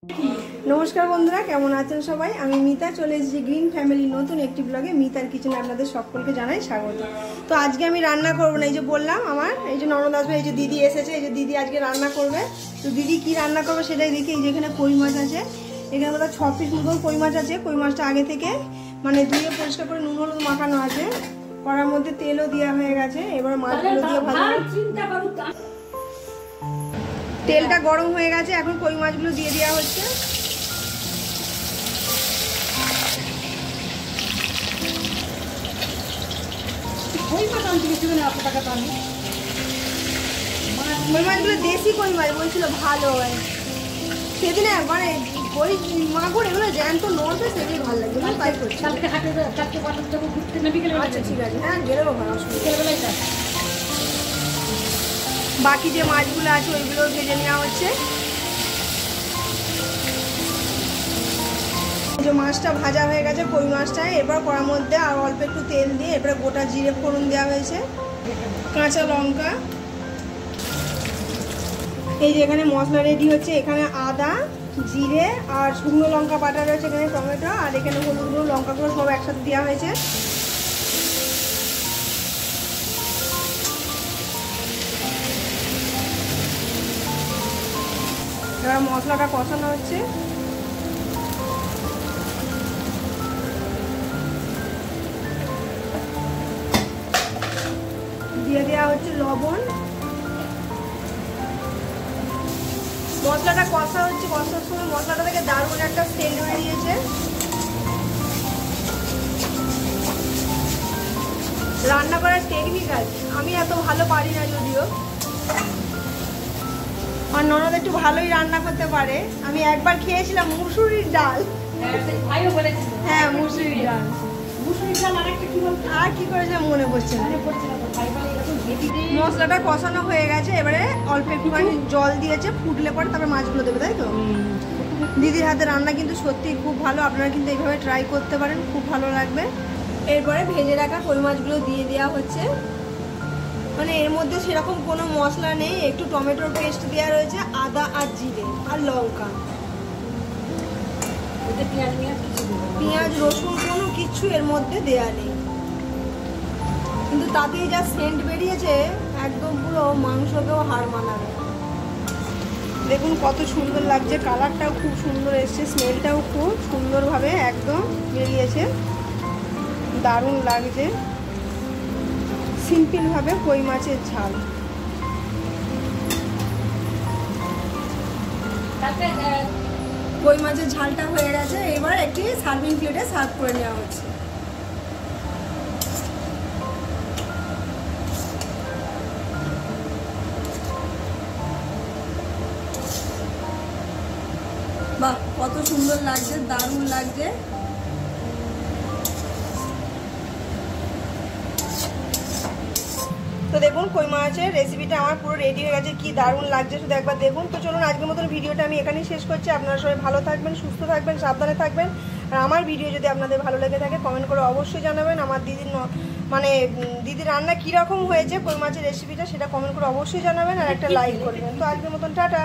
नमस्कार बंधुरा केमन आছেন সবাই আমি মিতা চলে এসেছি গ্রিন ফ্যামিলি নতুন একটি ব্লগে মিতার কিচেনে আপনাদের সকলকে জানাই স্বাগত। তো আজকে আমি রান্না করব না, এই যে বললাম আমার এই যে ননদ আসবে, এই যে দিদি এসেছে, এই যে দিদি আজকে রান্না করবে। তো দিদি কি রান্না করবে সেটাই দেখি। এই যে এখানে কই মাছ আছে, এখানে মতো 6 পিস মতন কই মাছ আছে। কই মাছটা আগে থেকে মানে ধুয়ে পরিষ্কার করে নুন হলুদ মাখানো আছে, কড়ার মধ্যে তেলও দেওয়া হয়ে গেছে। এবার মাছগুলো দিয়ে ভালো তেলটা গরম হয়ে গেছে, এখন কই মাছগুলো দিয়ে দেওয়া হচ্ছে। কই মাছগুলো দেশি কই মাছ বলছিল ভালো হয় সেদিনে, মানে কই মাগুর এগুলো জ্যান্ত নড়বে, সেগুলো ভালো লাগবে। তাই করছি। আচ্ছা ঠিক আছে, হ্যাঁ গেলেও ভালো, অসুবিধা। বাকি যে মাছগুলো আছে ওইগুলো ভেজে নেওয়া হচ্ছে। যে মাছটা ভাজা হয়ে গেছে কই মাছটা, এরপর কড়ার মধ্যে আর অল্প একটু তেল দিয়ে এরপরে গোটা জিরে ফোড়ন দেওয়া হয়েছে, কাঁচা লঙ্কা। এই যে এখানে মশলা রেডি হচ্ছে, এখানে আদা জিরে আর শুকনো লঙ্কা বাটা রয়েছে, এখানে টমেটো আর এখানে হলুদ গুঁড়ো লঙ্কা গুঁড়ো সব একসাথে দেওয়া হয়েছে। এবার মশলাটা কষানো হচ্ছে। দিয়ে দেওয়া হচ্ছে লবণ। মশলাটা কষা হচ্ছে, কষার সময় মশলাটা থেকে দারুণ একটা সেন্ট বেরিয়েছে। রান্না করার টেকনিক আছে, আমি এত ভালো পারি না যদিও, আর ননদ একটু ভালোই রান্না করতে পারে। আমি একবার খেয়েছিলাম মুসুরির ডাল, হ্যাঁ মুসুরির ডাল, আর কি করেছে মনে পড়ছে না। মশলাটা কষানো হয়ে গেছে, এবারে অল্প একটুখানি জল দিয়েছে, ফুটলে পরে তারপরে মাছগুলো দেবে, তাই তো? দিদির হাতে রান্না কিন্তু সত্যি খুব ভালো, আপনারা কিন্তু এইভাবে ট্রাই করতে পারেন, খুব ভালো লাগবে। এরপরে ভেজে রাখা কই মাছগুলো দিয়ে দেওয়া হচ্ছে। মানে এর মধ্যে সেরকম কোনো মশলা নেই, একটু টমেটোর পেস্ট দেওয়া রয়েছে, আদা আর জিরে আর লঙ্কা, পেঁয়াজ রসুন কোনো কিছু এর মধ্যে দেওয়া নেই, কিন্তু তাতেই যা সেন্ট বেরিয়েছে একদম পুরো মাংসকেও হার মানাবে। দেখুন কত সুন্দর লাগছে, কালারটাও খুব সুন্দর এসছে, স্মেলটাও খুব সুন্দরভাবে একদম বেরিয়েছে, দারুণ লাগছে। সিম্পল ভাবে কই মাছের ঝাল। কই মাছের ঝালটা হয়ে গেছে, এবার একটি সার্ভিং প্লেটে সার্ভ করে নেওয়া হচ্ছে। বাহ কত সুন্দর লাগছে, দারুণ লাগছে। তো দেখুন কই মাছের রেসিপিটা আমার পুরো রেডি হয়ে গেছে, কি দারুণ লাগছে শুধু একবার দেখুন। তো চলুন আজকের মতন ভিডিওটা আমি এখানেই শেষ করছি। আপনারা সবাই ভালো থাকবেন, সুস্থ থাকবেন, সাবধানে থাকবেন। আর আমার ভিডিও যদি আপনাদের ভালো লেগে থাকে কমেন্ট করে অবশ্যই জানাবেন। আমার দিদির মানে দিদির রান্না কীরকম হয়েছে কই মাছের রেসিপিটা সেটা কমেন্ট করে অবশ্যই জানাবেন, আর একটা লাইক করবেন। তো আজকের মতন টাটা।